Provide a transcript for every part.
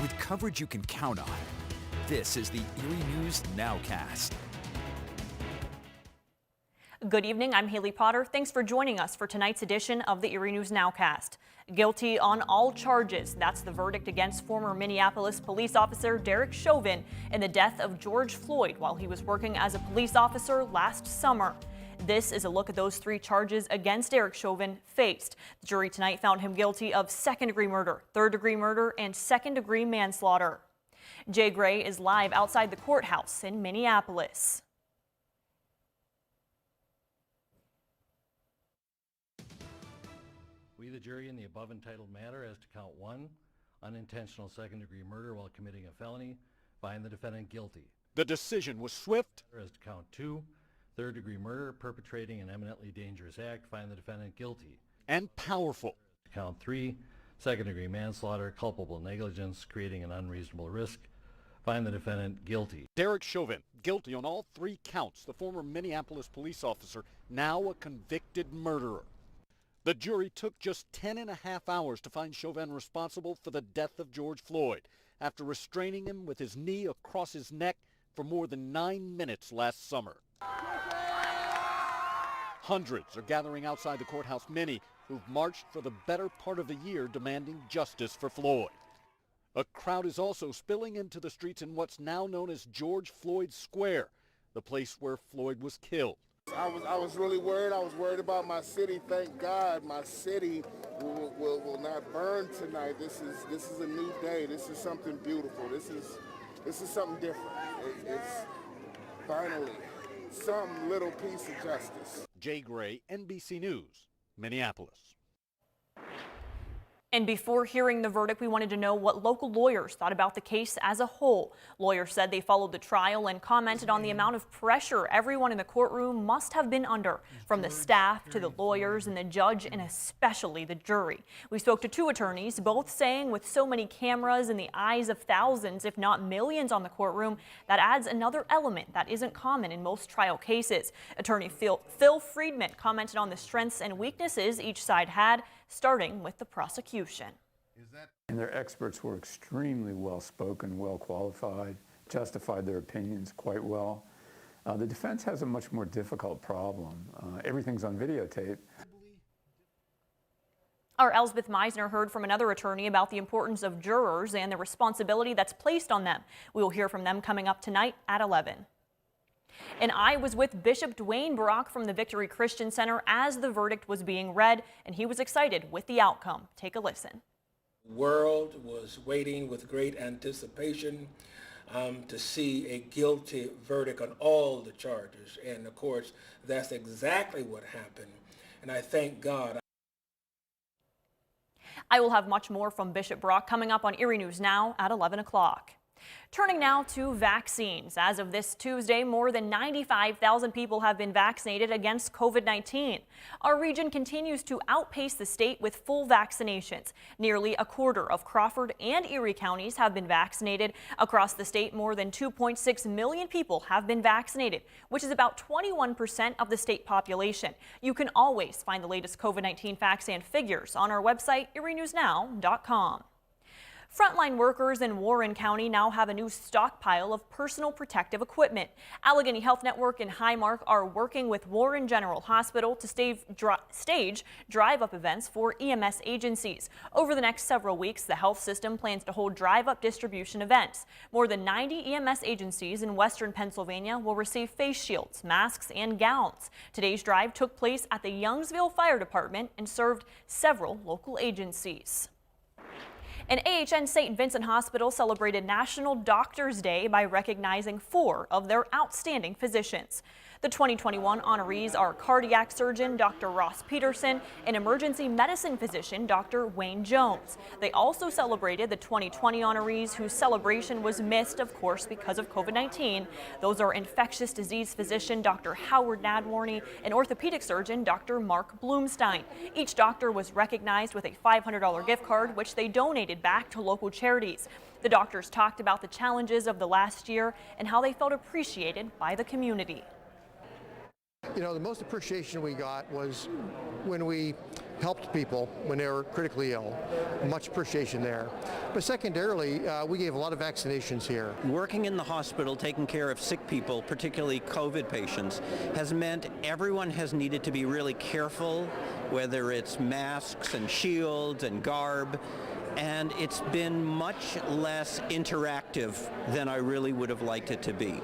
with coverage you can count on. This is the Erie News NOWCAST. Good evening, I'm Haley Potter. Thanks for joining us for tonight's edition of the Erie News NOWCAST. Guilty on all charges. That's the verdict against former Minneapolis police officer Derek Chauvin in the death of George Floyd while he was working as a police officer last summer. This is a look at those three charges against Derek Chauvin faced. The jury tonight found him guilty of second-degree murder, third-degree murder, and second-degree manslaughter. Jay Gray is live outside the courthouse in Minneapolis. We, the jury, in the above entitled matter as to count 1, unintentional second-degree murder while committing a felony, find the defendant guilty. The decision was swift. As to count 2, third-degree murder, perpetrating an eminently dangerous act, find the defendant guilty. And powerful. Count 3, second-degree manslaughter, culpable negligence, creating an unreasonable risk, find the defendant guilty. Derek Chauvin, guilty on all 3 counts. The former Minneapolis police officer, now a convicted murderer. The jury took just 10.5 hours to find Chauvin responsible for the death of George Floyd after restraining him with his knee across his neck for more than 9 minutes last summer. Hundreds are gathering outside the courthouse, many who've marched for the better part of a year demanding justice for Floyd. A crowd is also spilling into the streets in what's now known as George Floyd Square, the place where Floyd was killed. I was really worried. I was worried about my city. Thank God my city will not burn tonight. This is a new day. This is something beautiful. This is something different. It's finally some little piece of justice. Jay Gray, NBC News, Minneapolis. And before hearing the verdict, we wanted to know what local lawyers thought about the case as a whole. Lawyers said they followed the trial and commented on the amount of pressure everyone in the courtroom must have been under, from the staff to the lawyers and the judge and especially the jury. We spoke to 2 attorneys, both saying with so many cameras and the eyes of thousands, if not millions on the courtroom, that adds another element that isn't common in most trial cases. Attorney Phil Friedman commented on the strengths and weaknesses each side had, starting with the prosecution. And their experts were extremely well spoken, well qualified, justified their opinions quite well. The defense has a much more difficult problem. Everything's on videotape. Our Elsbeth Meisner heard from another attorney about the importance of jurors and the responsibility that's placed on them. We will hear from them coming up tonight at 11. And I was with Bishop Dwayne Brock from the Victory Christian Center as the verdict was being read, and he was excited with the outcome. Take a listen. The world was waiting with great anticipation to see a guilty verdict on all the charges. And of course, that's exactly what happened. And I thank God. I will have much more from Bishop Brock coming up on Erie News Now at 11 o'clock. Turning now to vaccines. As of this Tuesday, more than 95,000 people have been vaccinated against COVID-19. Our region continues to outpace the state with full vaccinations. Nearly a quarter of Crawford and Erie counties have been vaccinated. Across the state, more than 2.6 million people have been vaccinated, which is about 21% of the state population. You can always find the latest COVID-19 facts and figures on our website, erienewsnow.com. Frontline workers in Warren County now have a new stockpile of personal protective equipment. Allegheny Health Network and Highmark are working with Warren General Hospital to stage drive-up events for EMS agencies. Over the next several weeks, the health system plans to hold drive-up distribution events. More than 90 EMS agencies in western Pennsylvania will receive face shields, masks, and gowns. Today's drive took place at the Youngsville Fire Department and served several local agencies. And AHN St. Vincent Hospital celebrated National Doctors Day by recognizing 4 of their outstanding physicians. The 2021 honorees are cardiac surgeon Dr. Ross Peterson and emergency medicine physician Dr. Wayne Jones. They also celebrated the 2020 honorees whose celebration was missed, of course, because of COVID-19. Those are infectious disease physician Dr. Howard Nadwarney and orthopedic surgeon Dr. Mark Bloomstein. Each doctor was recognized with a $500 gift card, which they donated back to local charities. The doctors talked about the challenges of the last year and how they felt appreciated by the community. You know, the most appreciation we got was when we helped people when they were critically ill. Much appreciation there. But secondarily, we gave a lot of vaccinations here. Working in the hospital, taking care of sick people, particularly COVID patients, has meant everyone has needed to be really careful, whether it's masks and shields and garb, and it's been much less interactive than I really would have liked it to be.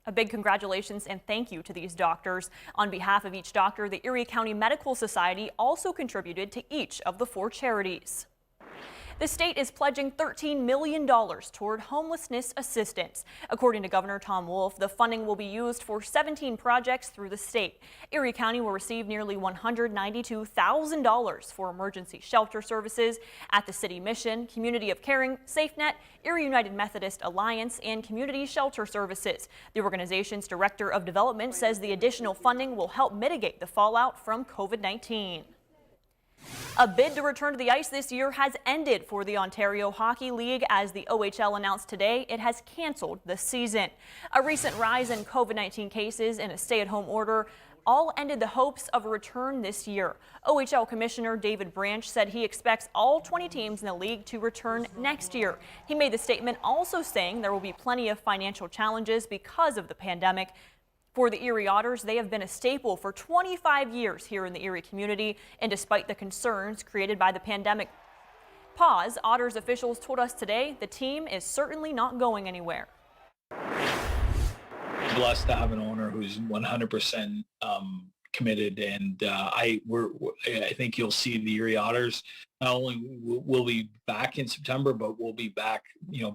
A big congratulations and thank you to these doctors. On behalf of each doctor, the Erie County Medical Society also contributed to each of the 4 charities. The state is pledging $13 million toward homelessness assistance. According to Governor Tom Wolf, the funding will be used for 17 projects through the state. Erie County will receive nearly $192,000 for emergency shelter services at the City Mission, Community of Caring, SafeNet, Erie United Methodist Alliance, and Community Shelter Services. The organization's Director of Development says the additional funding will help mitigate the fallout from COVID-19. A bid to return to the ice this year has ended for the Ontario Hockey League as the OHL announced today it has canceled the season. A recent rise in COVID-19 cases and a stay-at-home order all ended the hopes of a return this year. OHL Commissioner David Branch said he expects all 20 teams in the league to return next year. He made the statement also saying there will be plenty of financial challenges because of the pandemic. For the Erie Otters, they have been a staple for 25 years here in the Erie community, and despite the concerns created by the pandemic pause, Otters officials told us today the team is certainly not going anywhere. Blessed to have an owner who's 100% committed, and I think you'll see the Erie Otters not only will be back in September, but we'll be back,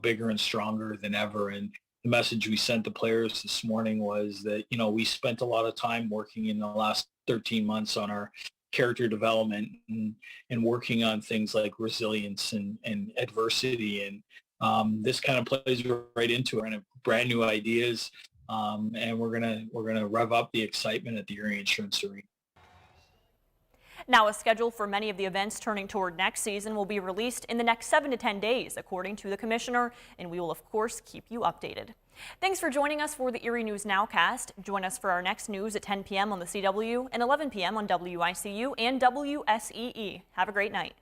bigger and stronger than ever. And the message we sent the players this morning was that, we spent a lot of time working in the last 13 months on our character development and working on things like resilience and adversity. And this kind of plays right into it. We're going to brand new ideas, and we're gonna rev up the excitement at the Erie Insurance Arena. Now, a schedule for many of the events turning toward next season will be released in the next 7 to 10 days, according to the commissioner, and we will, of course, keep you updated. Thanks for joining us for the Erie News Nowcast. Join us for our next news at 10 p.m. on the CW and 11 p.m. on WICU and WSEE. Have a great night.